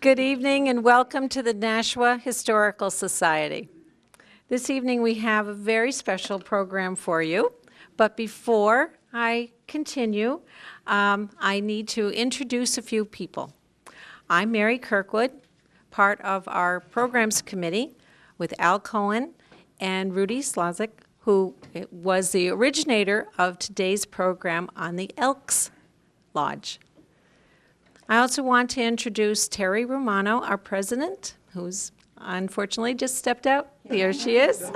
Good evening and welcome to the Nashua Historical Society. This evening we have a very special program for you, but before I continue, I need to introduce a few people. I'm Mary Kirkwood, part of our programs committee with Al Cohen and Rudy Slazik, who was the originator of today's program on the Elks Lodge. I also want to introduce Terry Romano, our president, who's unfortunately just stepped out. Here she is.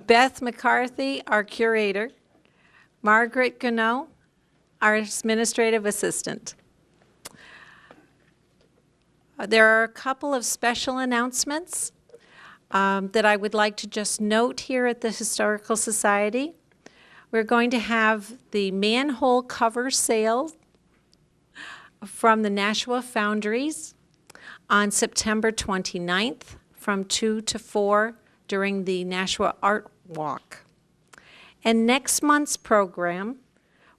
Beth McCarthy, our curator. Margaret Gannot, our administrative assistant. There are a couple of special announcements that I would like to just note here at the Historical Society. We're going to have the manhole cover sale from the Nashua Foundries on September 29th from 2 to 4 during the Nashua Art Walk. And next month's program,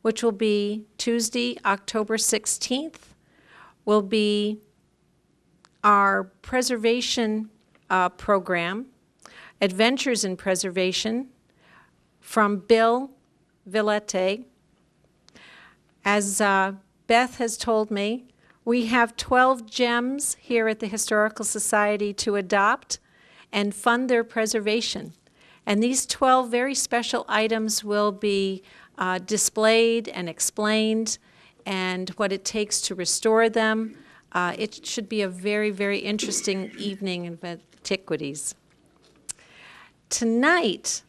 which will be Tuesday, October 16th, will be our preservation program, Adventures in Preservation, from Bill Villette. As Beth has told me, we have 12 gems here at the Historical Society to adopt and fund their preservation. And these 12 very special items will be displayed and explained and what it takes to restore them. It should be a very, very interesting evening of antiquities. Tonight,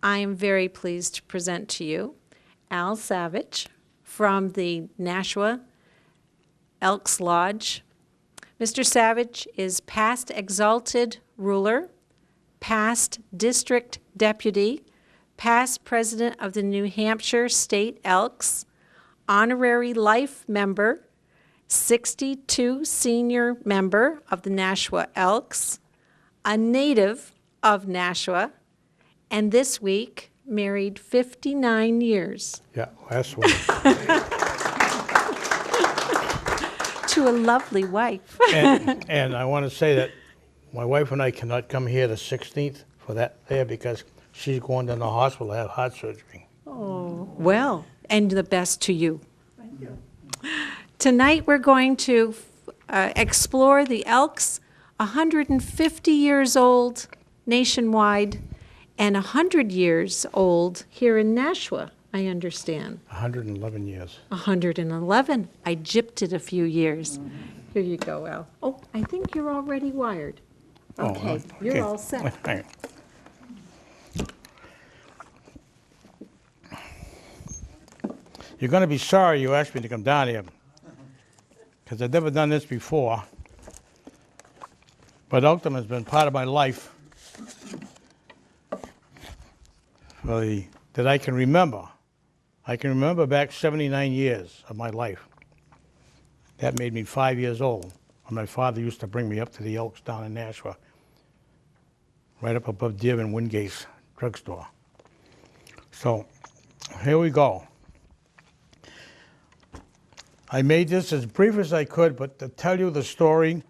I am very pleased to present to you Al Savage from the Nashua Elks Lodge. Mr. Savage is past exalted ruler, past district deputy, past president of the New Hampshire State Elks, honorary life member, 62 senior member of the Nashua Elks, a native of Nashua, and this week, married 59 years. Yeah, last week. To a lovely wife. and I want to say that my wife and I cannot come here the 16th for that there because she's going to the hospital to have heart surgery. Oh, well, and the best to you. Thank you. Tonight we're going to explore the Elks, 150 years old nationwide, and 100 years old here in Nashua, I understand. 111 years. 111. I gypped it a few years. Here you go, Al. Oh, I think you're already wired. Okay, you're all set. Thank you. You're going to be sorry you asked me to come down here because I've never done this before. But Elkton has been part of my life that I can remember. I can remember back 79 years of my life. That made me 5 years old when my father used to bring me up to the Elks down in Nashua, right up above Div and Wingate's drugstore. So here we go. I made this as brief as I could, but to tell you the story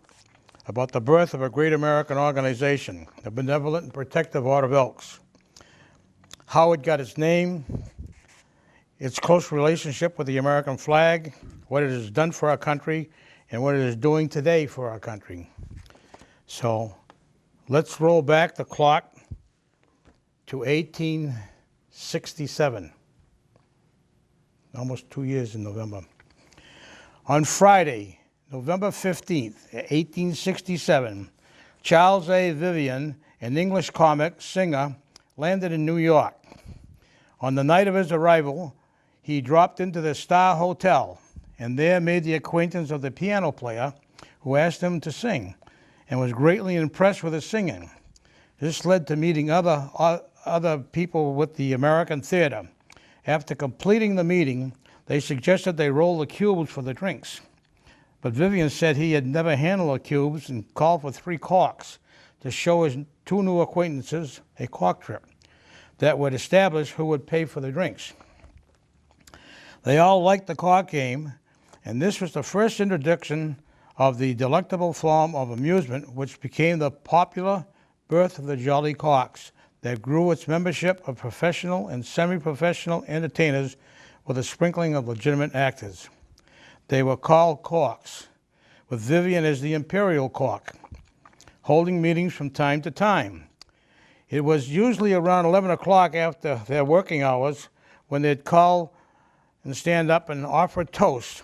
about the birth of a great American organization, the Benevolent and Protective Order of Elks. How it got its name, its close relationship with the American flag, what it has done for our country, and what it is doing today for our country. So let's roll back the clock to 1867, almost 2 years in November. On Friday, November 15th, 1867, Charles A. Vivian, an English comic singer, landed in New York. On the night of his arrival, he dropped into the Star Hotel and there made the acquaintance of the piano player who asked him to sing and was greatly impressed with his singing. This led to meeting other people with the American Theater. After completing the meeting, they suggested they roll the cubes for the drinks. But Vivian said he had never handled the cubes and called for 3 corks to show his 2 new acquaintances a cork trip that would establish who would pay for the drinks. They all liked the cork game, and this was the first introduction of the delectable form of amusement which became the popular birth of the Jolly Corks that grew its membership of professional and semi-professional entertainers with a sprinkling of legitimate actors. They were called corks, with Vivian as the imperial cork, holding meetings from time to time. It was usually around 11 o'clock after their working hours when they'd call and stand up and offer a toast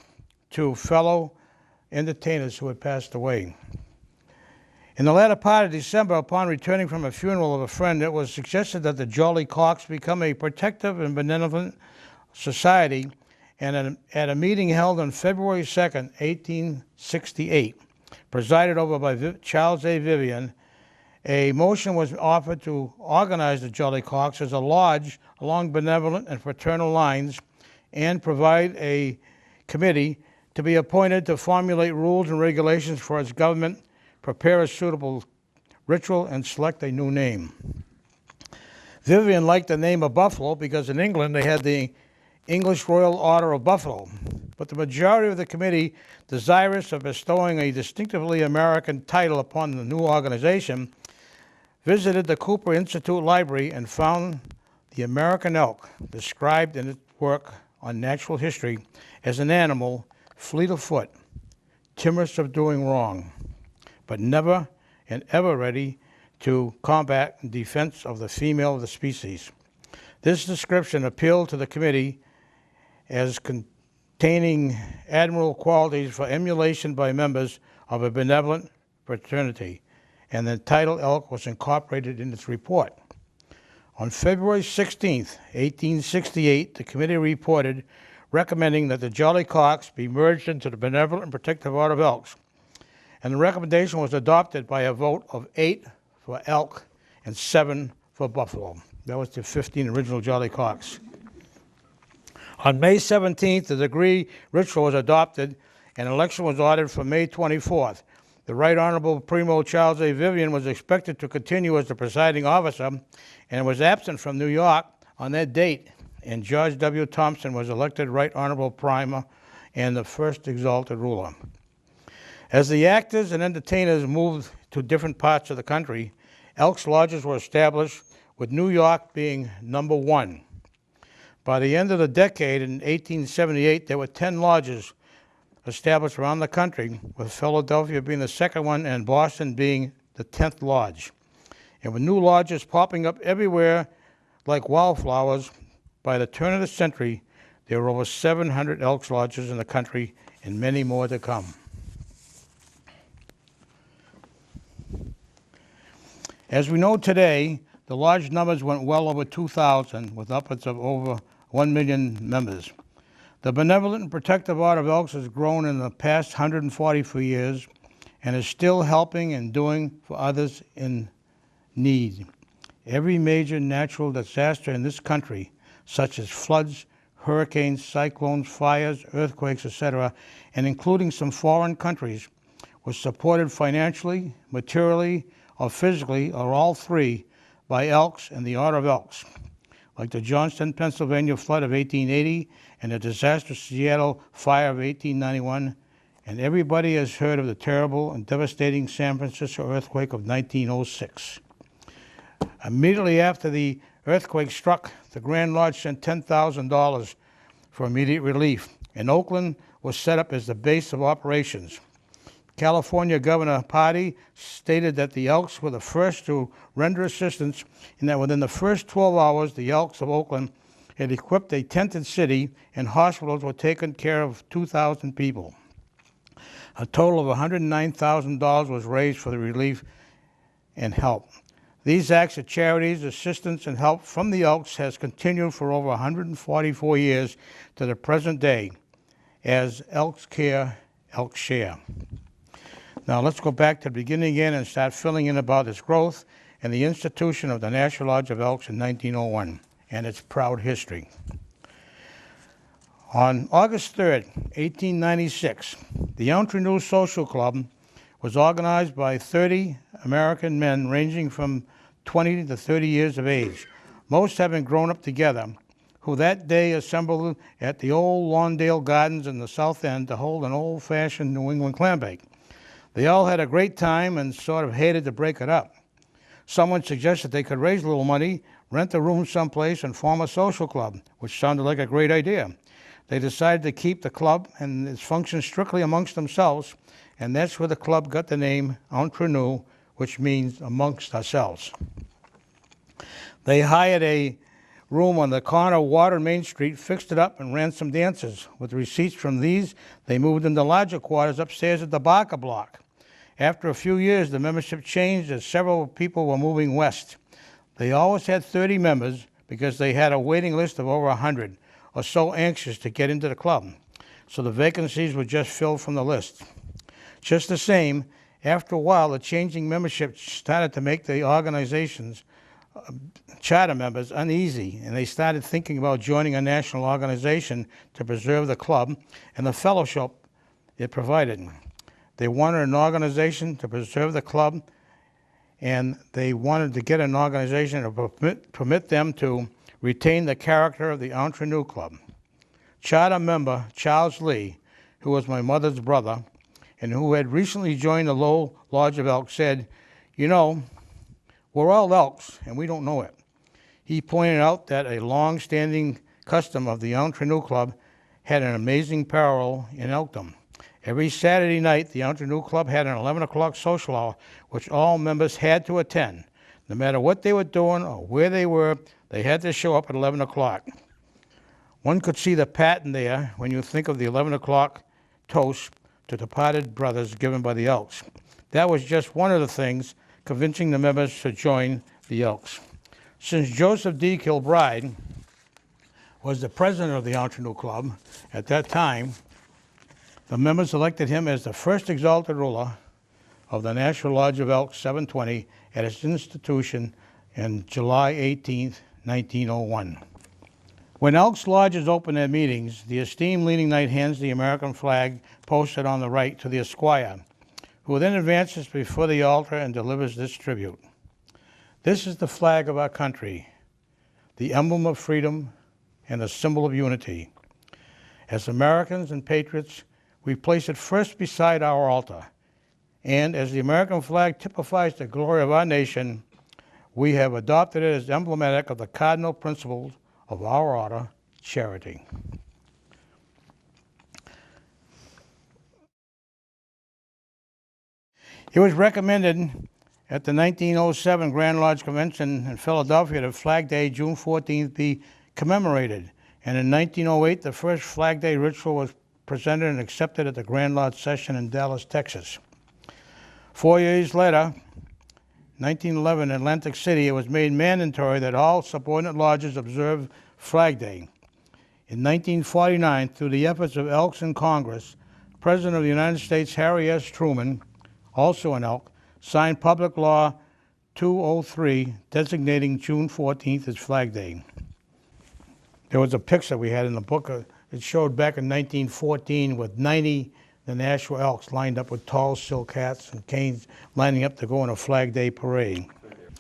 to fellow entertainers who had passed away. In the latter part of December, upon returning from a funeral of a friend, it was suggested that the Jolly Corks become a protective and benevolent society, and at a meeting held on February 2nd, 1868, presided over by Charles A. Vivian, a motion was offered to organize the Jolly Corks as a lodge along benevolent and fraternal lines and provide a committee to be appointed to formulate rules and regulations for its government, prepare a suitable ritual, and select a new name. Vivian liked the name of Buffalo because in England they had the English Royal Order of Buffalo, but the majority of the committee, desirous of bestowing a distinctively American title upon the new organization, visited the Cooper Institute Library and found the American elk described in its work on natural history as an animal fleet of foot, timorous of doing wrong, but never and ever ready to combat in defense of the female of the species. This description appealed to the committee as containing admirable qualities for emulation by members of a benevolent fraternity, and the title elk was incorporated in its report. On February 16, 1868, the committee reported recommending that the Jolly Corks be merged into the Benevolent and Protective Order of Elks, and the recommendation was adopted by a vote of 8 for elk and 7 for buffalo. That was the 15 original Jolly Corks. On May 17th, the degree ritual was adopted, and an election was ordered for May 24th. The Right Honorable Primo Charles A. Vivian was expected to continue as the presiding officer and was absent from New York on that date, and George W. Thompson was elected Right Honorable Primo and the first exalted ruler. As the actors and entertainers moved to different parts of the country, Elks Lodges were established, with New York being number 1. By the end of the decade, in 1878, there were 10 lodges established around the country, with Philadelphia being the second one and Boston being the 10th lodge. And with new lodges popping up everywhere like wildflowers, by the turn of the century, there were over 700 Elks Lodges in the country and many more to come. As we know today, the lodge numbers went well over 2,000, with upwards of over 1 million members. The Benevolent and Protective Order of Elks has grown in the past 144 years and is still helping and doing for others in need. Every major natural disaster in this country, such as floods, hurricanes, cyclones, fires, earthquakes, etc., and including some foreign countries, was supported financially, materially, or physically, or all three, by Elks and the Order of Elks, like the Johnston, Pennsylvania flood of 1880 and the disastrous Seattle fire of 1891, and everybody has heard of the terrible and devastating San Francisco earthquake of 1906. Immediately after the earthquake struck, the Grand Lodge sent $10,000 for immediate relief, and Oakland was set up as the base of operations. California Governor Pardee stated that the Elks were the first to render assistance, and that within the first 12 hours, the Elks of Oakland had equipped a tented city, and hospitals were taking care of 2,000 people. A total of $109,000 was raised for the relief and help. These acts of charities, assistance, and help from the Elks has continued for over 144 years to the present day as Elks Care, Elks Share. Now let's go back to the beginning again and start filling in about its growth and the institution of the Nashua Lodge of Elks in 1901 and its proud history. On August 3rd, 1896, the Entre Nous Social Club was organized by 30 American men ranging from 20 to 30 years of age, most having grown up together, who that day assembled at the old Lawndale Gardens in the South End to hold an old-fashioned New England clam bake. They all had a great time and sort of hated to break it up. Someone suggested they could raise a little money, rent a room someplace, and form a social club, which sounded like a great idea. They decided to keep the club and its functions strictly amongst themselves, and that's where the club got the name Entre Nous, which means amongst ourselves. They hired a room on the corner of Water and Main Street, fixed it up, and ran some dances. With receipts from these, they moved into larger quarters upstairs at the Barker Block. After a few years, the membership changed as several people were moving west. They always had 30 members because they had a waiting list of over 100, or so anxious to get into the club. So the vacancies were just filled from the list. Just the same, after a while, the changing membership started to make the organization's charter members uneasy, and they started thinking about joining a national organization to preserve the club and the fellowship it provided. They wanted an organization to preserve the club, and they wanted to get an organization to permit them to retain the character of the Entre Nous Club. Charter member Charles Lee, who was my mother's brother and who had recently joined the Lodge of Elks, said, "You know, we're all Elks, and we don't know it." He pointed out that a long-standing custom of the Entre Nous Club had an amazing parallel in Elkdom. Every Saturday night, the Entre Nous Club had an 11 o'clock social hour, which all members had to attend. No matter what they were doing or where they were, they had to show up at 11 o'clock. One could see the pattern there when you think of the 11 o'clock toast to departed brothers given by the Elks. That was just one of the things convincing the members to join the Elks. Since Joseph D. Kilbride was the president of the Entre Nous Club at that time, the members elected him as the first exalted ruler of the Nashua Lodge of Elks 720 at its institution on July 18, 1901. When Elks Lodges open their meetings, the esteemed leading knight hands the American flag posted on the right to the esquire, who then advances before the altar and delivers this tribute. This is the flag of our country, the emblem of freedom and a symbol of unity. As Americans and patriots, we place it first beside our altar, and as the American flag typifies the glory of our nation, we have adopted it as emblematic of the cardinal principles of our order, charity. It was recommended at the 1907 Grand Lodge Convention in Philadelphia that Flag Day, June 14th, be commemorated. And in 1908, the first Flag Day ritual was presented and accepted at the Grand Lodge session in Dallas, Texas. 4 years later, 1911, in Atlantic City, it was made mandatory that all subordinate lodges observe Flag Day. In 1949, through the efforts of Elks in Congress, President of the United States Harry S. Truman, also an Elk, signed Public Law 203, designating June 14th as Flag Day. There was a picture we had in the book. It showed back in 1914 with 90 the Nashua Elks lined up with tall silk hats and canes lining up to go on a Flag Day parade.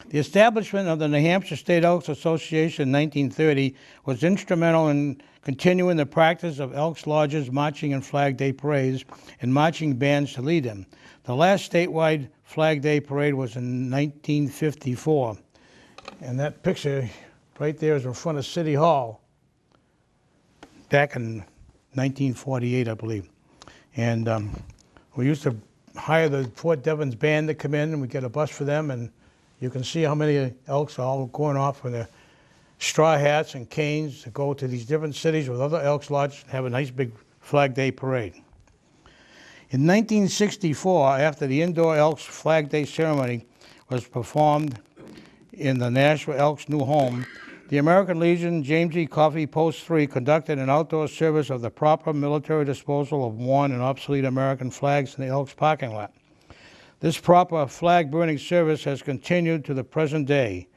The establishment of the New Hampshire State Elks Association in 1930 was instrumental in continuing the practice of Elks Lodges marching in Flag Day parades and marching bands to lead them. The last statewide Flag Day parade was in 1954. And that picture right there is in front of City Hall back in 1948, I believe. And we used to hire the Fort Devens band to come in, and we'd get a bus for them, and you can see how many Elks are all going off with their straw hats and canes to go to these different cities with other Elks Lodges and have a nice big Flag Day parade. In 1964, after the indoor Elks Flag Day ceremony was performed in the Nashua Elks' new home, the American Legion James E. Coffey Post 3 conducted an outdoor service of the proper military disposal of worn and obsolete American flags in the Elks parking lot. This proper flag-burning service has continued to the present day.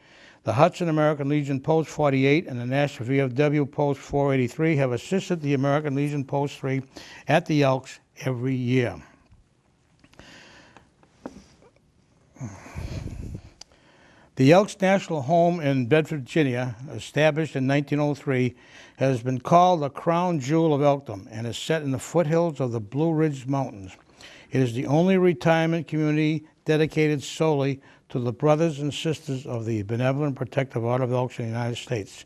The Hudson American Legion Post 48 and the Nashua VFW Post 483 have assisted the American Legion Post 3 at the Elks every year. The Elks National Home in Bedford, Virginia, established in 1903, has been called the crown jewel of Elkdom and is set in the foothills of the Blue Ridge Mountains. It is the only retirement community dedicated solely to the brothers and sisters of the Benevolent Protective Order of Elks in the United States.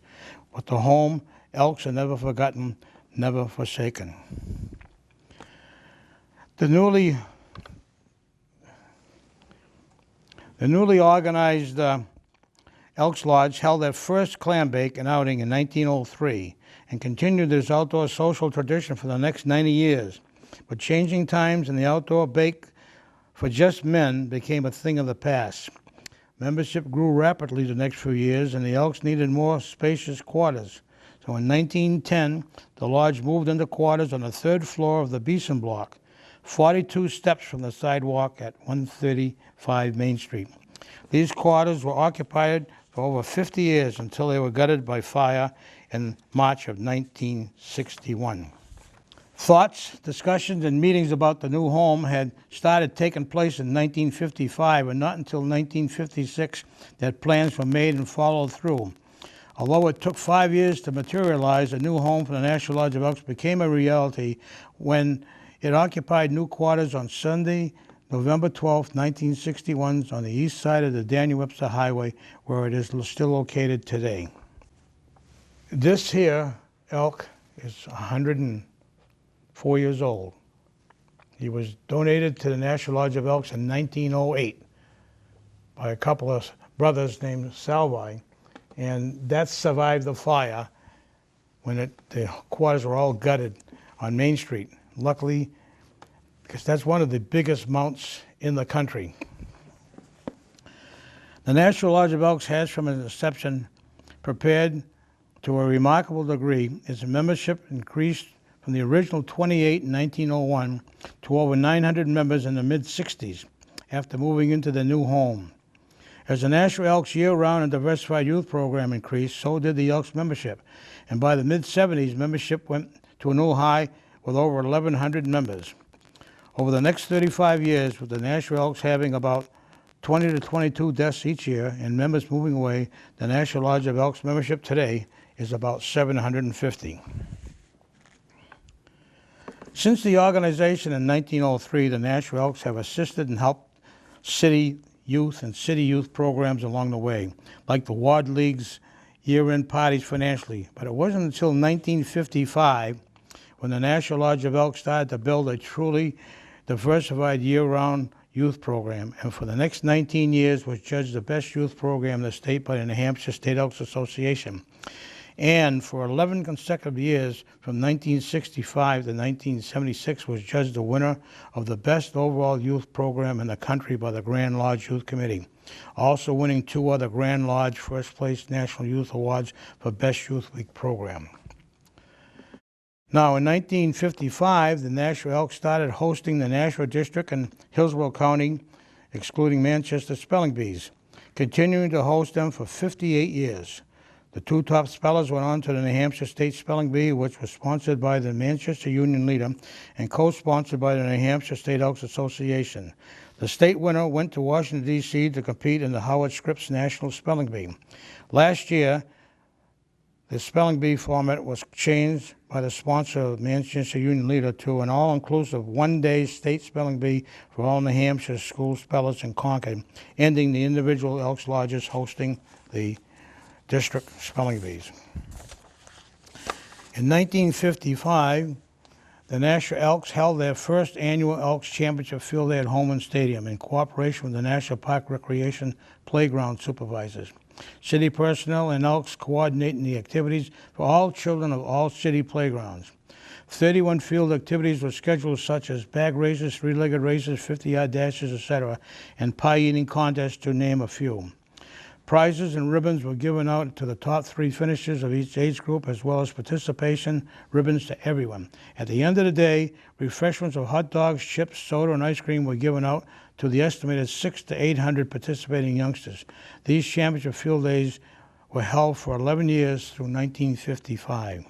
With the home, Elks are never forgotten, never forsaken. The newly organized Elks Lodge held their first clam bake and outing in 1903 and continued this outdoor social tradition for the next 90 years. But changing times and the outdoor bake for just men became a thing of the past. Membership grew rapidly the next few years, and the Elks needed more spacious quarters. So in 1910, the lodge moved into quarters on the third floor of the Beeson Block, 42 steps from the sidewalk at 135 Main Street. These quarters were occupied for over 50 years until they were gutted by fire in March of 1961. Thoughts, discussions, and meetings about the new home had started taking place in 1955, and not until 1956 that plans were made and followed through. Although it took 5 years to materialize, a new home for the Nashua Lodge of Elks became a reality when it occupied new quarters on Sunday, November 12, 1961, on the east side of the Daniel Webster Highway, where it is still located today. This here elk is 104 years old. He was donated to the Nashua Lodge of Elks in 1908 by a couple of brothers named Salvi, and that survived the fire when the quarters were all gutted on Main Street. Luckily, because that's one of the biggest mounts in the country. The Nashua Lodge of Elks has, from its inception, prepared to a remarkable degree. Its membership increased from the original 28 in 1901 to over 900 members in the mid-60s after moving into the new home. As the Nashua Elks year-round and diversified youth program increased, so did the Elks membership. And by the mid-70s, membership went to a new high with over 1,100 members. Over the next 35 years, with the Nashua Elks having about 20 to 22 deaths each year and members moving away, the Nashua Lodge of Elks membership today is about 750. Since the organization in 1903, the Nashua Elks have assisted and helped city youth and city youth programs along the way, like the Ward League's year-end parties financially. But it wasn't until 1955 when the Nashua Lodge of Elks started to build a truly diversified year-round youth program, and for the next 19 years was judged the best youth program in the state by the New Hampshire State Elks Association. And for 11 consecutive years, from 1965 to 1976, was judged the winner of the best overall youth program in the country by the Grand Lodge Youth Committee, also winning 2 other Grand Lodge First Place National Youth Awards for Best Youth Week Program. Now, in 1955, the Nashua Elks started hosting the Nashua District and Hillsborough County, excluding Manchester, Spelling Bees, continuing to host them for 58 years. The 2 top spellers went on to the New Hampshire State Spelling Bee, which was sponsored by the Manchester Union Leader and co-sponsored by the New Hampshire State Elks Association. The state winner went to Washington, D.C. to compete in the Howard Scripps National Spelling Bee. Last year, the spelling bee format was changed by the sponsor of Manchester Union Leader to an all-inclusive one-day state spelling bee for all New Hampshire school spellers in Concord, ending the individual Elks Lodges hosting the district spelling bees. In 1955, the Nashua Elks held their first annual Elks Championship field day at Holman Stadium in cooperation with the National Park Recreation Playground Supervisors. City personnel and Elks coordinating the activities for all children of all city playgrounds. 31 field activities were scheduled, such as bag races, 3-legged races, 50-yard dashes, etc., and pie eating contests, to name a few. Prizes and ribbons were given out to the top 3 finishers of each age group, as well as participation ribbons to everyone. At the end of the day, refreshments of hot dogs, chips, soda, and ice cream were given out to the estimated 600 to 800 participating youngsters. These championship field days were held for 11 years through 1955.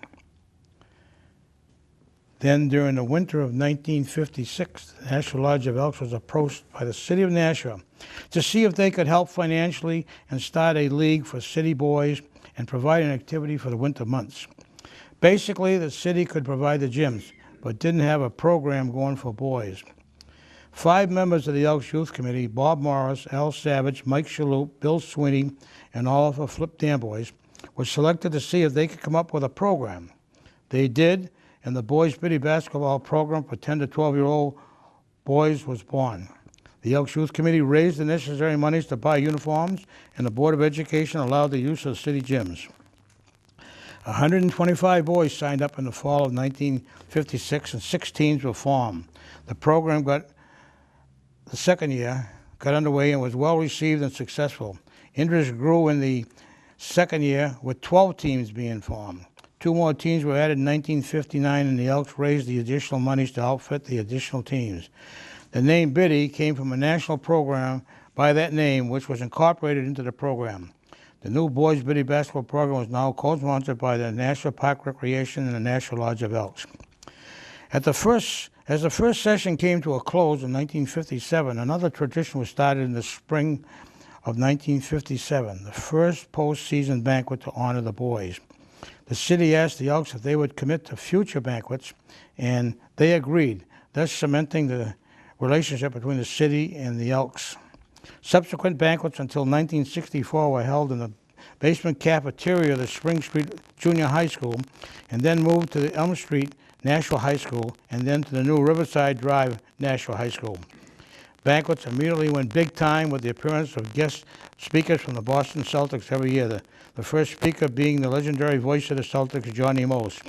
Then, during the winter of 1956, the Nashua Lodge of Elks was approached by the city of Nashua to see if they could help financially and start a league for city boys and provide an activity for the winter months. Basically, the city could provide the gyms, but didn't have a program going for boys. 5 members of the Elks Youth Committee, Bob Morris, Al Savage, Mike Shalhoub, Bill Sweeney, and Oliver Flip Danboys, were selected to see if they could come up with a program. They did, and the boys' biddy basketball program for 10 to 12-year-old boys was born. The Elks Youth Committee raised the necessary monies to buy uniforms, and the Board of Education allowed the use of city gyms. 125 boys signed up in the fall of 1956, and 6 teams were formed. The program the second year got underway and was well received and successful. Interest grew in the second year, with 12 teams being formed. 2 more teams were added in 1959, and the Elks raised the additional monies to outfit the additional teams. The name Biddy came from a national program by that name, which was incorporated into the program. The new boys' Biddy basketball program was now co-sponsored by the Nashua Park Recreation and the Nashua Lodge of Elks. As the first session came to a close in 1957, another tradition was started in the spring of 1957, the first postseason banquet to honor the boys. The city asked the Elks if they would commit to future banquets, and they agreed, thus cementing the relationship between the city and the Elks. Subsequent banquets until 1964 were held in the basement cafeteria of the Spring Street Junior High School, and then moved to the Elm Street Nashua High School, and then to the new Riverside Drive Nashua High School. Banquets immediately went big time with the appearance of guest speakers from the Boston Celtics every year, the first speaker being the legendary voice of the Celtics, Johnny Most.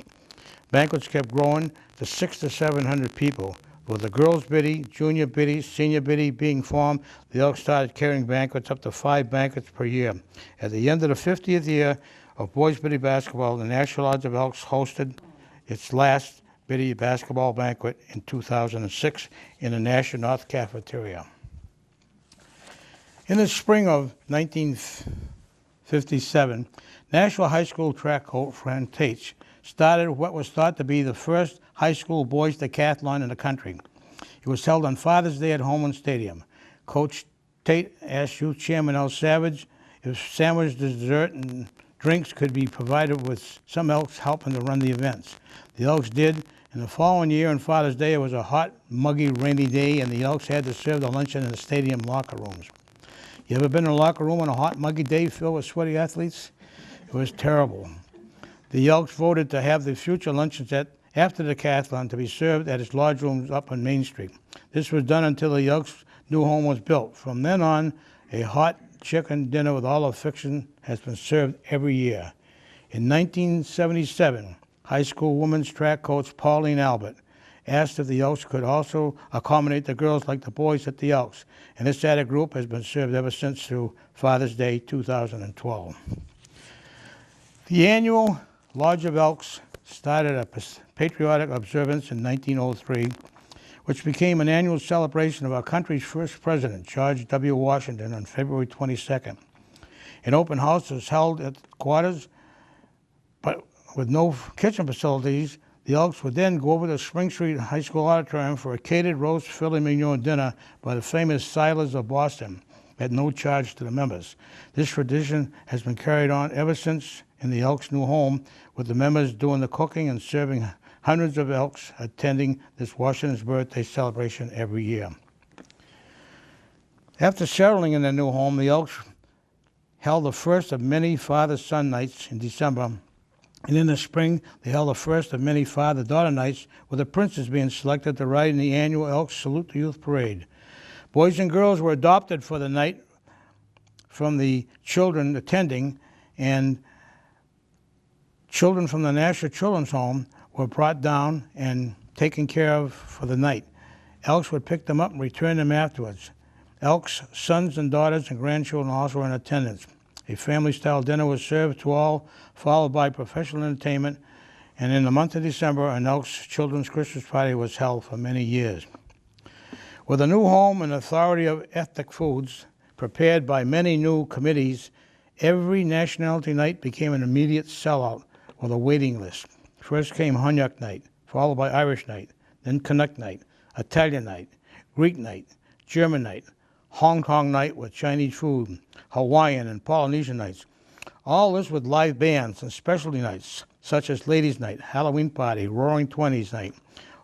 Banquets kept growing to 600 to 700 people. With the girls' biddy, junior biddy, senior biddy being formed, the Elks started carrying banquets up to 5 banquets per year. At the end of the 50th year of boys' biddy basketball, the Nashua Lodge of Elks hosted its last biddy basketball banquet in 2006 in the Nashua North Cafeteria. In the spring of 1957, Nashua High School track coach Fran Tate started what was thought to be the first high school boys decathlon in the country. It was held on Father's Day at Homeland Stadium. Coach Tate asked youth chairman Al Savage if sandwich, dessert, and drinks could be provided, with some Elks helping to run the events. The Elks did, and the following year on Father's Day it was a hot, muggy, rainy day, and the Elks had to serve the luncheon in the stadium locker rooms. You ever been in a locker room on a hot, muggy day filled with sweaty athletes? It was terrible. The Elks voted to have the future luncheons after the decathlon to be served at its lodge rooms up on Main Street. This was done until the Elks' new home was built. From then on, a hot chicken dinner with all the fiction has been served every year. In 1977, high school women's track coach Pauline Albert asked if the Elks could also accommodate the girls like the boys at the Elks, and this added group has been served ever since through Father's Day 2012. The annual Lodge of Elks started a patriotic observance in 1903, which became an annual celebration of our country's first president, George W. Washington, on February 22nd. An open house was held at the quarters, but with no kitchen facilities. The Elks would then go over to Spring Street High School auditorium for a catered roast filet mignon dinner by the famous Silers of Boston at no charge to the members. This tradition has been carried on ever since in the Elks' new home, with the members doing the cooking and serving hundreds of Elks attending this Washington's birthday celebration every year. After settling in their new home, the Elks held the first of many father-son nights in December, and in the spring they held the first of many father-daughter nights, with the princes being selected to ride in the annual Elks Salute the Youth Parade. Boys and girls were adopted for the night from the children attending, and children from the Nashua Children's Home were brought down and taken care of for the night. Elks would pick them up and return them afterwards. Elks' sons and daughters and grandchildren also were in attendance. A family-style dinner was served to all, followed by professional entertainment, and in the month of December, an Elks Children's Christmas party was held for many years. With a new home and authority of ethnic foods prepared by many new committees, every nationality night became an immediate sellout with a waiting list. First came Honyak night, followed by Irish night, then Canuck night, Italian night, Greek night, German night, Hong Kong night with Chinese food, Hawaiian and Polynesian nights. All this with live bands and specialty nights such as Ladies' Night, Halloween Party, Roaring Twenties Night,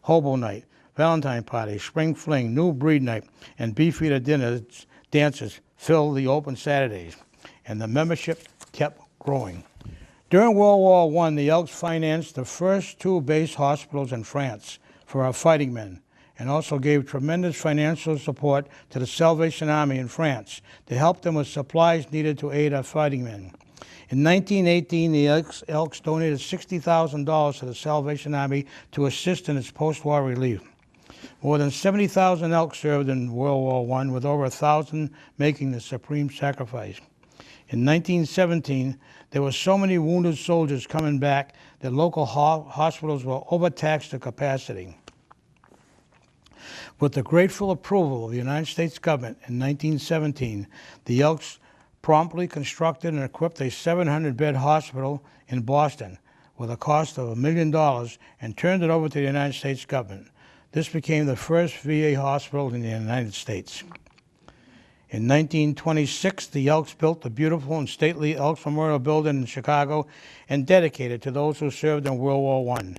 Hobo Night, Valentine Party, Spring Fling, New Breed Night, and Beefeater dinners, dances filled the open Saturdays, and the membership kept growing. During World War I, the Elks financed the first 2 base hospitals in France for our fighting men, and also gave tremendous financial support to the Salvation Army in France to help them with supplies needed to aid our fighting men. In 1918, the Elks donated $60,000 to the Salvation Army to assist in its post-war relief. More than 70,000 Elks served in World War I, with over 1,000 making the supreme sacrifice. In 1917, there were so many wounded soldiers coming back that local hospitals were overtaxed to capacity. With the grateful approval of the United States government in 1917, the Elks promptly constructed and equipped a 700-bed hospital in Boston with a cost of $1 million and turned it over to the United States government. This became the first VA hospital in the United States. In 1926, the Elks built the beautiful and stately Elks Memorial Building in Chicago and dedicated to those who served in World War I.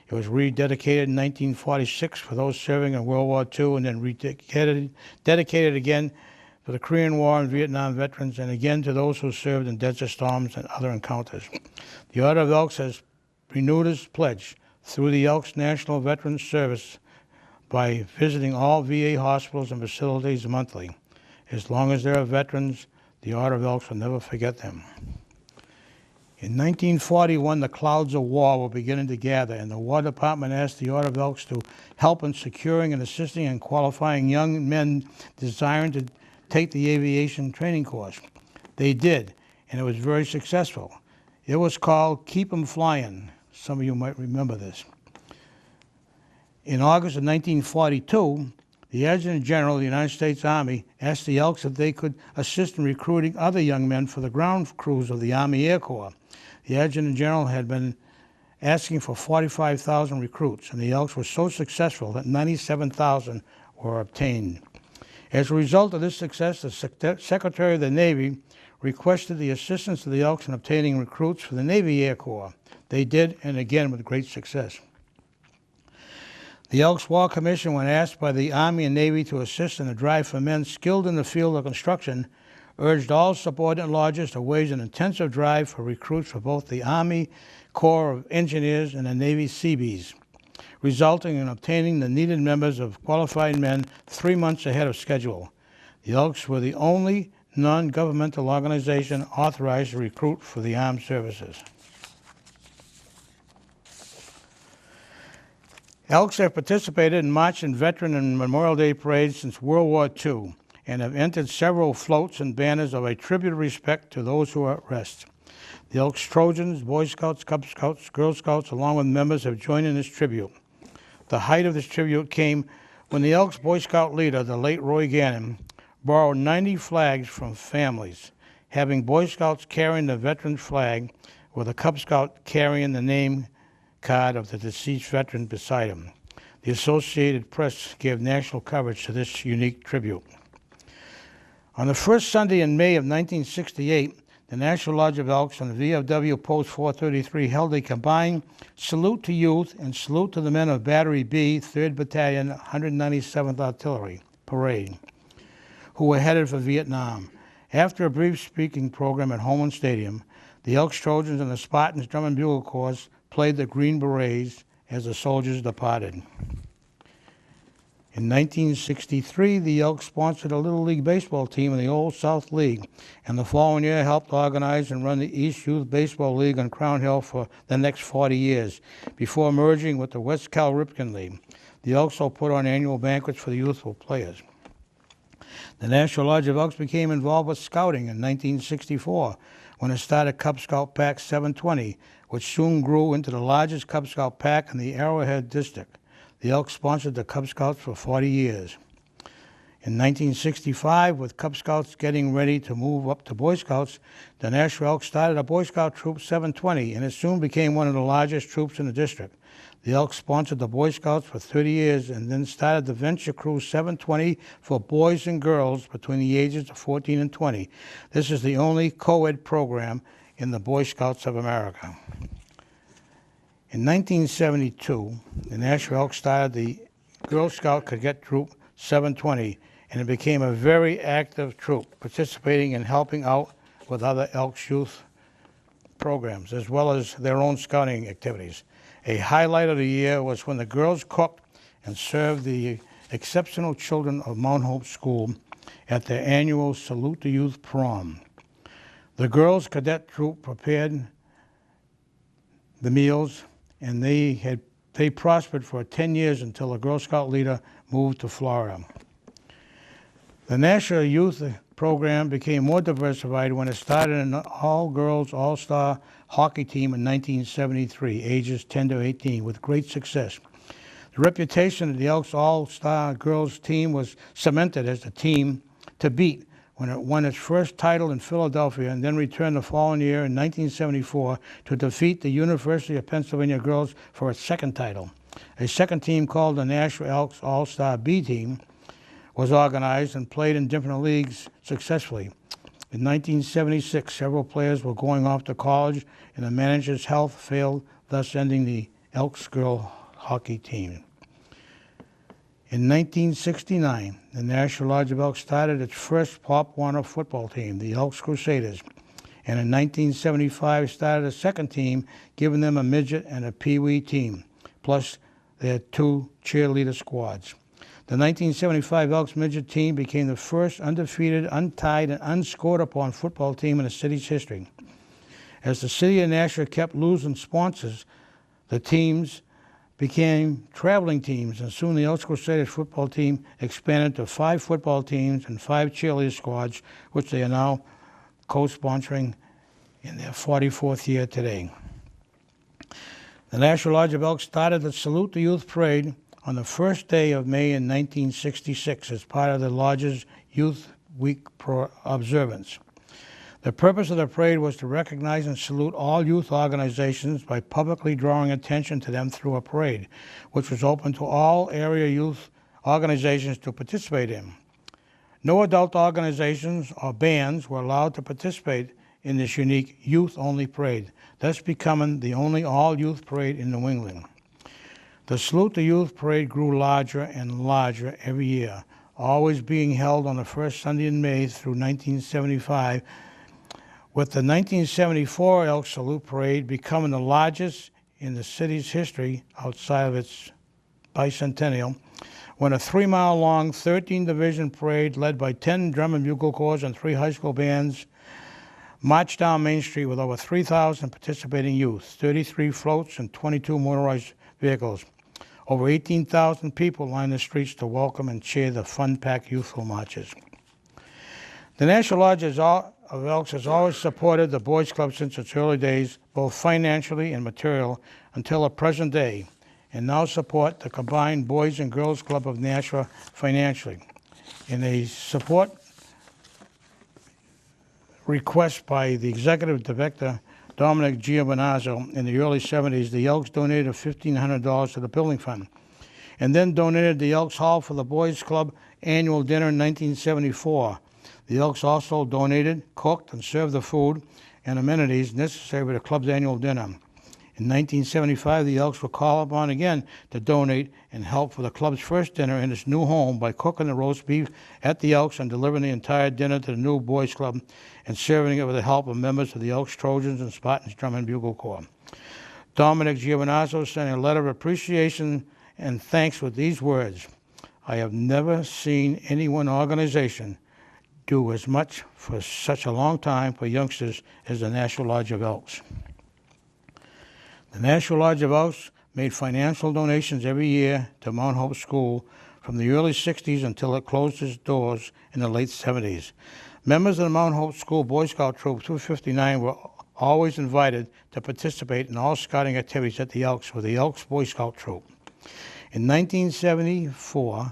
It was rededicated in 1946 for those serving in World War II, and then dedicated again to the Korean War and Vietnam veterans, and again to those who served in Desert Storms and other encounters. The Order of Elks has renewed its pledge through the Elks National Veterans Service by visiting all VA hospitals and facilities monthly. As long as there are veterans, the Order of Elks will never forget them. In 1941, the clouds of war were beginning to gather, and the War Department asked the Order of Elks to help in securing and assisting and qualifying young men desiring to take the aviation training course. They did, and it was very successful. It was called Keep 'em Flying. Some of you might remember this. In August of 1942, the Adjutant General of the United States Army asked the Elks if they could assist in recruiting other young men for the ground crews of the Army Air Corps. The Adjutant General had been asking for 45,000 recruits, and the Elks were so successful that 97,000 were obtained. As a result of this success, the Secretary of the Navy requested the assistance of the Elks in obtaining recruits for the Navy Air Corps. They did, and again with great success. The Elks War Commission, when asked by the Army and Navy to assist in the drive for men skilled in the field of construction, urged all subordinate lodges to wage an intensive drive for recruits for both the Army Corps of Engineers and the Navy Seabees, resulting in obtaining the needed members of qualified men 3 months ahead of schedule. The Elks were the only non-governmental organization authorized to recruit for the armed services. Elks have participated in March and Veteran and Memorial Day parades since World War II and have entered several floats and banners of a tribute of respect to those who are at rest. The Elks Trojans, Boy Scouts, Cub Scouts, Girl Scouts, along with members, have joined in this tribute. The height of this tribute came when the Elks Boy Scout leader, the late Roy Gannon, borrowed 90 flags from families, having Boy Scouts carrying the veteran flag with a Cub Scout carrying the name card of the deceased veteran beside him. The Associated Press gave national coverage to this unique tribute. On the first Sunday in May of 1968, the Nashua Lodge of Elks and the VFW Post 433 held a combined salute to youth and salute to the men of Battery B, 3rd Battalion, 197th Artillery parade, who were headed for Vietnam. After a brief speaking program at Homeland Stadium, the Elks Trojans and the Spartans Drum and Bugle Corps played the Green Berets as the soldiers departed. In 1963, the Elks sponsored a Little League baseball team in the Old South League, and the following year helped organize and run the East Youth Baseball League on Crown Hill for the next 40 years, before merging with the West Cal Ripken League. The Elks also put on annual banquets for the youthful players. The Nashua Lodge of Elks became involved with scouting in 1964 when it started Cub Scout Pack 720, which soon grew into the largest Cub Scout pack in the Arrowhead District. The Elks sponsored the Cub Scouts for 40 years. In 1965, with Cub Scouts getting ready to move up to Boy Scouts, the Nashua Elks started a Boy Scout Troop 720, and it soon became one of the largest troops in the district. The Elks sponsored the Boy Scouts for 30 years and then started the Venture Crew 720 for boys and girls between the ages of 14 and 20. This is the only co-ed program in the Boy Scouts of America. In 1972, the Nashua Elks started the Girl Scout Cadet Troop 720, and it became a very active troop, participating and helping out with other Elks youth programs, as well as their own scouting activities. A highlight of the year was when the girls cooked and served the exceptional children of Mount Hope School at their annual Salute the Youth prom. The girls' cadet troop prepared the meals, and they prospered for 10 years until a Girl Scout leader moved to Florida. The Nashua Youth program became more diversified when it started an all-girls, all-star hockey team in 1973, ages 10 to 18, with great success. The reputation of the Elks all-star girls team was cemented as the team to beat when it won its first title in Philadelphia and then returned the following year in 1974 to defeat the University of Pennsylvania girls for its second title. A second team called the Nashua Elks All-Star B team was organized and played in different leagues successfully. In 1976, several players were going off to college, and the manager's health failed, thus ending the Elks girl hockey team. In 1969, the Nashua Lodge of Elks started its first Pop Warner football team, the Elks Crusaders, and in 1975 started a second team, giving them a midget and a pee-wee team, plus their 2 cheerleader squads. The 1975 Elks midget team became the first undefeated, untied, and unscored upon football team in the city's history. As the city of Nashua kept losing sponsors, the teams became traveling teams, and soon the Elks Crusaders football team expanded to 5 football teams and 5 cheerleader squads, which they are now co-sponsoring in their 44th year today. The Nashua Lodge of Elks started the Salute the Youth Parade on the first day of May in 1966 as part of the Lodge's Youth Week observance. The purpose of the parade was to recognize and salute all youth organizations by publicly drawing attention to them through a parade, which was open to all area youth organizations to participate in. No adult organizations or bands were allowed to participate in this unique youth-only parade, thus becoming the only all-youth parade in New England. The Salute the Youth Parade grew larger and larger every year, always being held on the first Sunday in May through 1975, with the 1974 Elk Salute Parade becoming the largest in the city's history outside of its bicentennial, when a 3-mile-long, 13-division parade led by 10 drum and bugle corps and 3 high school bands marched down Main Street with over 3,000 participating youth, 33 floats, and 22 motorized vehicles. Over 18,000 people lined the streets to welcome and cheer the fun-packed youthful marches. The Nashua Lodge of Elks has always supported the Boys Club since its early days, both financially and material, until the present day, and now support the combined Boys and Girls Club of Nashua financially. In a support request by the Executive Director, Dominic Giovanazzo, in the early 70s, the Elks donated $1,500 to the building fund, and then donated the Elks Hall for the Boys Club annual dinner in 1974. The Elks also donated, cooked, and served the food and amenities necessary for the club's annual dinner. In 1975, the Elks were called upon again to donate and help for the club's first dinner in its new home by cooking the roast beef at the Elks and delivering the entire dinner to the new Boys Club and serving it with the help of members of the Elks, Trojans, and Spartans Drum and Bugle Corps. Dominic Giovanazzo sent a letter of appreciation and thanks with these words: "I have never seen any one organization do as much for such a long time for youngsters as the Nashua Lodge of Elks." The Nashua Lodge of Elks made financial donations every year to Mount Hope School from the early 60s until it closed its doors in the late 70s. Members of the Mount Hope School Boy Scout Troop 259 were always invited to participate in all scouting activities at the Elks with the Elks Boy Scout Troop. In 1974,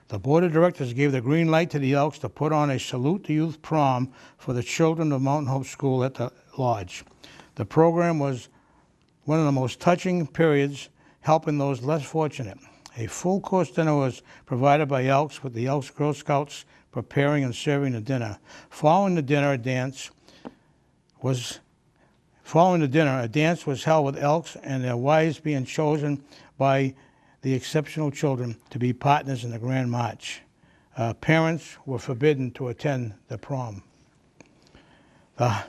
the Board of Directors gave the green light to the Elks to put on a Salute the Youth prom for the children of Mountain Hope School at the Lodge. The program was one of the most touching periods, helping those less fortunate. A full-course dinner was provided by Elks, with the Elks Girl Scouts preparing and serving the dinner. Following the dinner, a dance was held with Elks and their wives being chosen by the exceptional children to be partners in the Grand March. Parents were forbidden to attend the prom.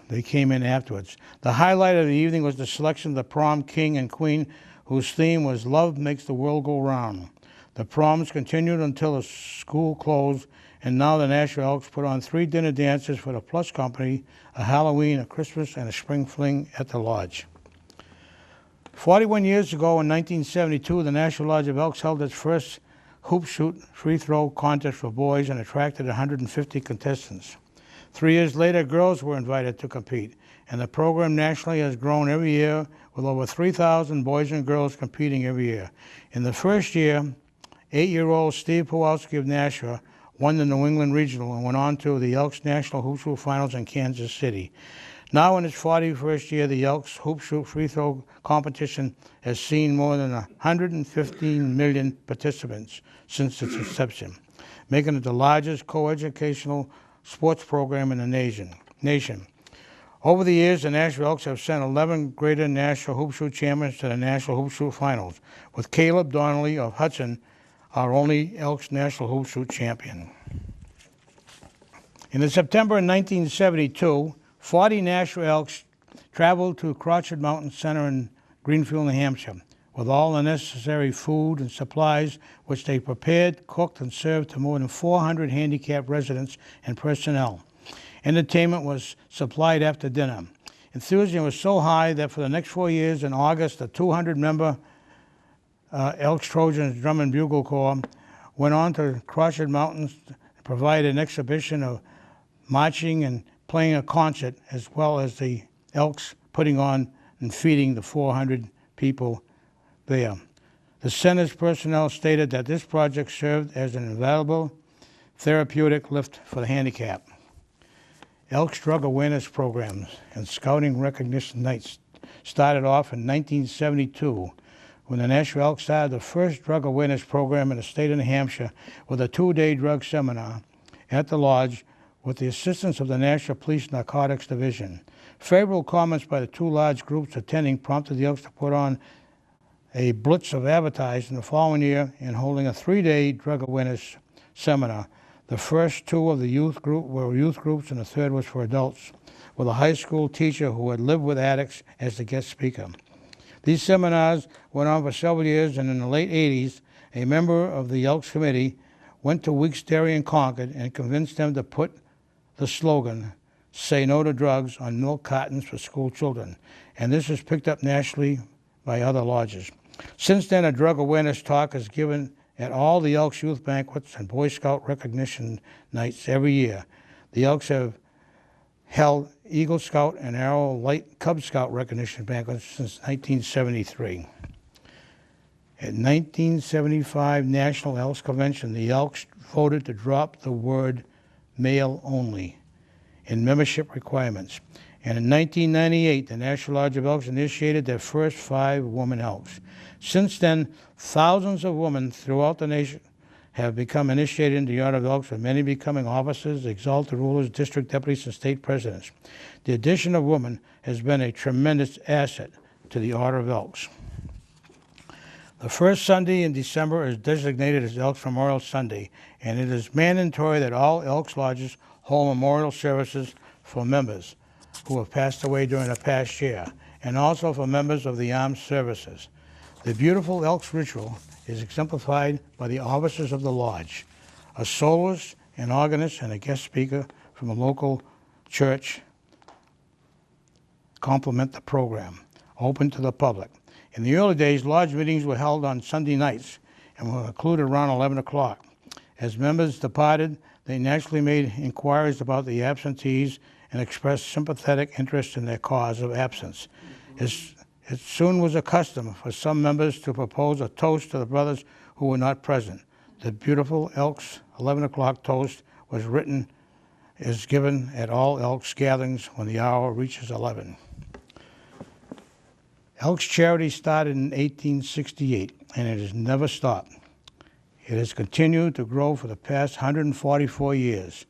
They came in afterwards. The highlight of the evening was the selection of the prom king and queen, whose theme was Love Makes the World Go Round. The proms continued until the school closed, and now the Nashua Elks put on 3 dinner dances for the Plus Company, a Halloween, a Christmas, and a spring fling at the Lodge. 41 years ago, in 1972, the Nashua Lodge of Elks held its first hoop shoot free throw contest for boys and attracted 150 contestants. 3 years later, girls were invited to compete, and the program nationally has grown every year, with over 3,000 boys and girls competing every year. In the first year, 8-year-old Steve Pawlowski of Nashua won the New England Regional and went on to the Elks National Hoop Shoot Finals in Kansas City. Now in its 41st year, the Elks Hoop Shoot Free Throw Competition has seen more than 115 million participants since its inception, making it the largest co-educational sports program in the nation. Over the years, the Nashua Elks have sent 11 Greater Nashua Hoop Shoot champions to the National Hoop Shoot Finals, with Caleb Donnelly of Hudson, our only Elks National Hoop Shoot champion. In September 1972, 40 Nashua Elks traveled to Crotched Mountain Center in Greenfield, New Hampshire, with all the necessary food and supplies, which they prepared, cooked, and served to more than 400 handicapped residents and personnel. Entertainment was supplied after dinner. Enthusiasm was so high that for the next 4 years, in August, the 200-member Elks Trojans Drum and Bugle Corps went on to Crotched Mountains to provide an exhibition of marching and playing a concert, as well as the Elks putting on and feeding the 400 people there. The center's personnel stated that this project served as an invaluable therapeutic lift for the handicapped. Elks Drug Awareness Programs and Scouting Recognition Nights started off in 1972 when the Nashua Elks started the first drug awareness program in the state of New Hampshire with a 2-day drug seminar at the Lodge with the assistance of the Nashua Police Narcotics Division. Favorable comments by the 2 large groups attending prompted the Elks to put on a blitz of advertising the following year in holding a 3-day drug awareness seminar. The first 2 of the youth group were youth groups, and the third was for adults, with a high school teacher who had lived with addicts as the guest speaker. These seminars went on for several years, and in the late 80s, a member of the Elks Committee went to Weeks Dairy in Concord and convinced them to put the slogan, "Say No to Drugs," on milk cartons for school children, and this was picked up nationally by other lodges. Since then, a drug awareness talk is given at all the Elks youth banquets and Boy Scout recognition nights every year. The Elks have held Eagle Scout and Arrow Light Cub Scout recognition banquets since 1973. At 1975 National Elks Convention, the Elks voted to drop the word male only in membership requirements. And in 1998, the Nashua Lodge of Elks initiated their first 5 woman Elks. Since then, thousands of women throughout the nation have become initiated into the Order of Elks, with many becoming officers, exalted rulers, district deputies, and state presidents. The addition of women has been a tremendous asset to the Order of Elks. The first Sunday in December is designated as Elks Memorial Sunday, and it is mandatory that all Elks Lodges hold memorial services for members who have passed away during the past year, and also for members of the armed services. The beautiful Elks ritual is exemplified by the officers of the Lodge, a soloist, an organist, and a guest speaker from a local church complement the program, open to the public. In the early days, Lodge meetings were held on Sunday nights and were concluded around 11 o'clock. As members departed, they naturally made inquiries about the absentees and expressed sympathetic interest in their cause of absence. It soon was a custom for some members to propose a toast to the brothers who were not present. The beautiful Elks 11 o'clock toast is given at all Elks gatherings when the hour reaches 11. Elks Charity started in 1868, and it has never stopped. It has continued to grow for the past 144 years.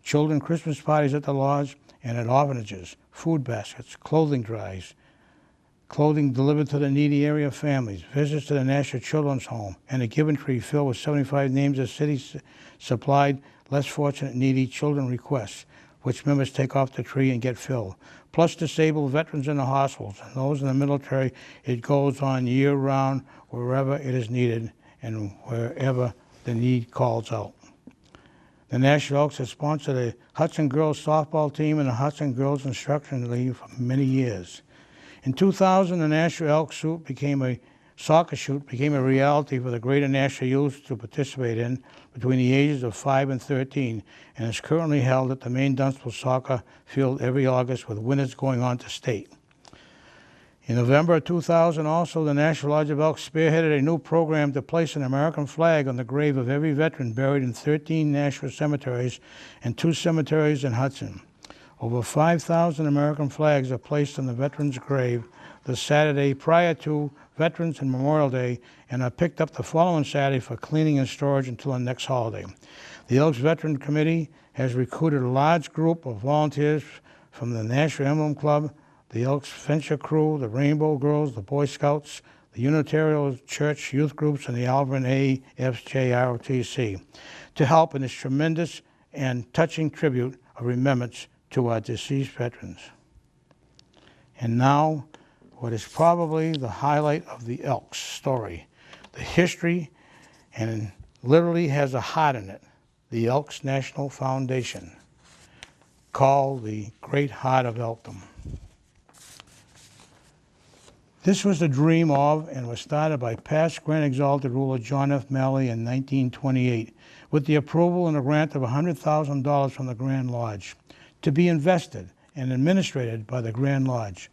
Children Christmas parties at the lodge and at orphanages, food baskets, clothing drives, clothing delivered to the needy area families, visits to the Nashua Children's Home, and a giving tree filled with 75 names of cities supplied less fortunate needy children requests, which members take off the tree and get filled. Plus disabled veterans in the hospitals and those in the military. It goes on year-round wherever it is needed and wherever the need calls out. The Nashua Elks has sponsored a Hudson Girls softball team and a Hudson Girls Instruction League for many years. In 2000, the Nashua Elks soccer shoot became a reality for the greater Nashua youth to participate in between the ages of 5 and 13, and is currently held at the main Dunstable soccer field every August, with winners going on to state. In November of 2000, also, the Nashua Lodge of Elks spearheaded a new program to place an American flag on the grave of every veteran buried in 13 Nashua cemeteries and 2 cemeteries in Hudson. Over 5,000 American flags are placed on the veteran's grave the Saturday prior to Veterans and Memorial Day, and are picked up the following Saturday for cleaning and storage until the next holiday. The Elks Veteran Committee has recruited a large group of volunteers from the Nashua Emblem Club, the Elks Venture Crew, the Rainbow Girls, the Boy Scouts, the Unitarian Church youth groups, and the Alvin AFJ-ROTC to help in this tremendous and touching tribute of remembrance to our deceased veterans. And now, what is probably the highlight of the Elks story, the history, and literally has a heart in it, the Elks National Foundation, called the Great Heart of Elkdom. This was the dream of and was started by past Grand Exalted Ruler John F. Malley in 1928 with the approval and a grant of $100,000 from the Grand Lodge to be invested and administered by the Grand Lodge.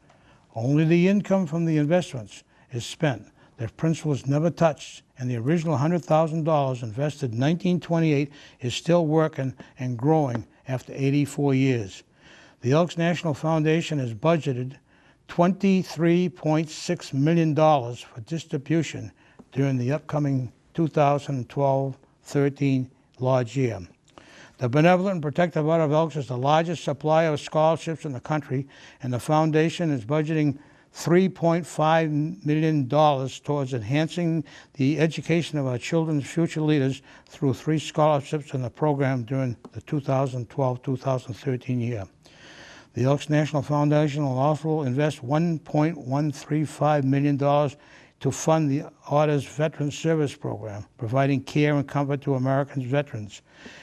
Only the income from the investments is spent. The principal is never touched, and the original $100,000 invested in 1928 is still working and growing after 84 years. The Elks National Foundation has budgeted $23.6 million for distribution during the upcoming 2012-13 Lodge year. The Benevolent and Protective Order of Elks is the largest supplier of scholarships in the country, and the foundation is budgeting $3.5 million towards enhancing the education of our children's future leaders through 3 scholarships in the program during the 2012-2013 year. The Elks National Foundation will also invest $1.135 million to fund the Order's Veteran Service Program, providing care and comfort to American veterans.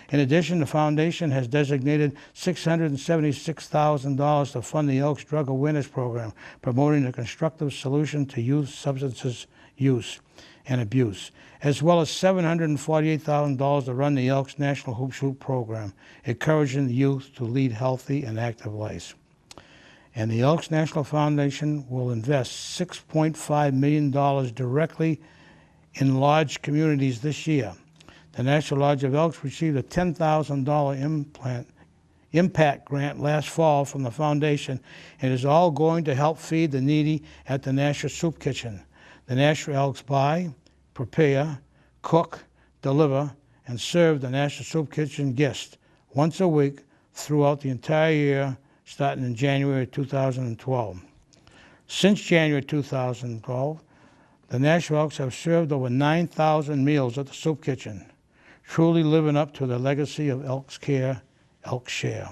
In addition, the foundation has designated $676,000 to fund the Elks Drug Awareness Program, promoting a constructive solution to youth substances use and abuse, as well as $748,000 to run the Elks National Hoop Shoot Program, encouraging the youth to lead healthy and active lives. And the Elks National Foundation will invest $6.5 million directly in lodge communities this year. The Nashua Lodge of Elks received a $10,000 impact grant last fall from the foundation, and is all going to help feed the needy at the Nashua Soup Kitchen. The Nashua Elks buy, prepare, cook, deliver, and serve the Nashua Soup Kitchen guests once a week throughout the entire year, starting in January 2012. Since January 2012, the Nashua Elks have served over 9,000 meals at the Soup Kitchen, truly living up to the legacy of Elks Care, Elks Share.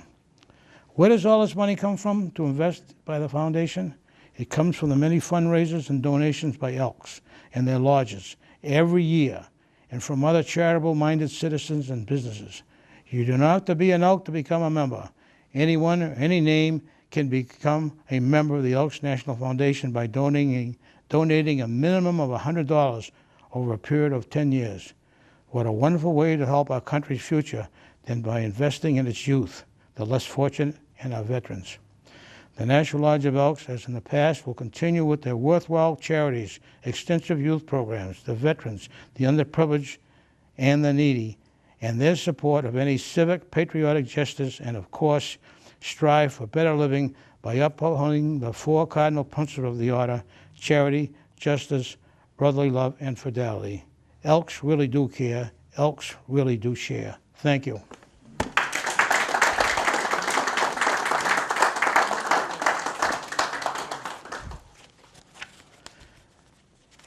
Where does all this money come from to invest by the foundation? It comes from the many fundraisers and donations by Elks and their lodges every year, and from other charitable-minded citizens and businesses. You do not have to be an Elk to become a member. Anyone or any name can become a member of the Elks National Foundation by donating a minimum of $100 over a period of 10 years. What a wonderful way to help our country's future than by investing in its youth, the less fortunate, and our veterans. The Nashua Lodge of Elks, as in the past, will continue with their worthwhile charities, extensive youth programs, the veterans, the underprivileged, and the needy, and their support of any civic, patriotic justice, and of course, strive for better living by upholding the 4 cardinal principles of the order: charity, justice, brotherly love, and fidelity. Elks really do care. Elks really do share. Thank you.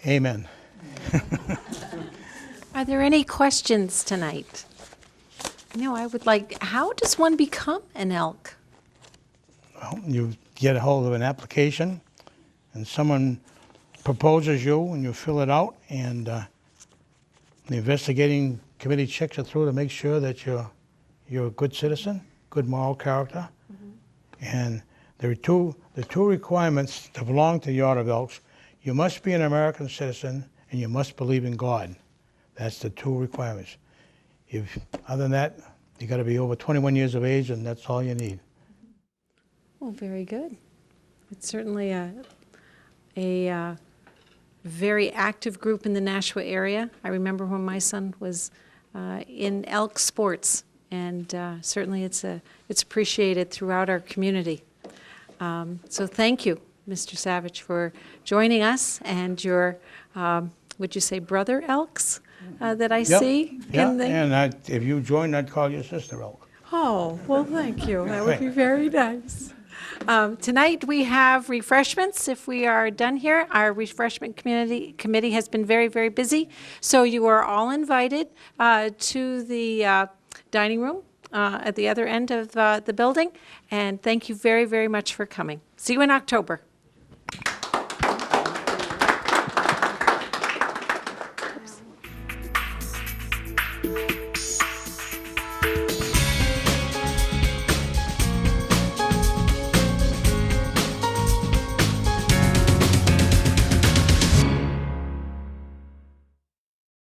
Amen. Are there any questions tonight? No, I would like, how does one become an elk? Well, you get a hold of an application, and someone proposes you, and you fill it out, and the investigating committee checks it through to make sure that you're a good citizen, good moral character. And there are the two requirements to belong to the Order of Elks. You must be an American citizen, and you must believe in God. That's the 2 requirements. Other than that, you got to be over 21 years of age, and that's all you need. Well, very good. It's certainly a very active group in the Nashua area. I remember when my son was in elk sports, and certainly it's appreciated throughout our community. So thank you, Mr. Savage, for joining us, and your, would you say brother elks that I see? Yeah, in the... and if you join, I'd call your sister elk. Oh, well, thank you. That would be very nice. Tonight we have refreshments. If we are done here, our refreshment committee has been very, very busy. So you are all invited to the dining room at the other end of the building. And thank you very, very much for coming. See you in October. Oops.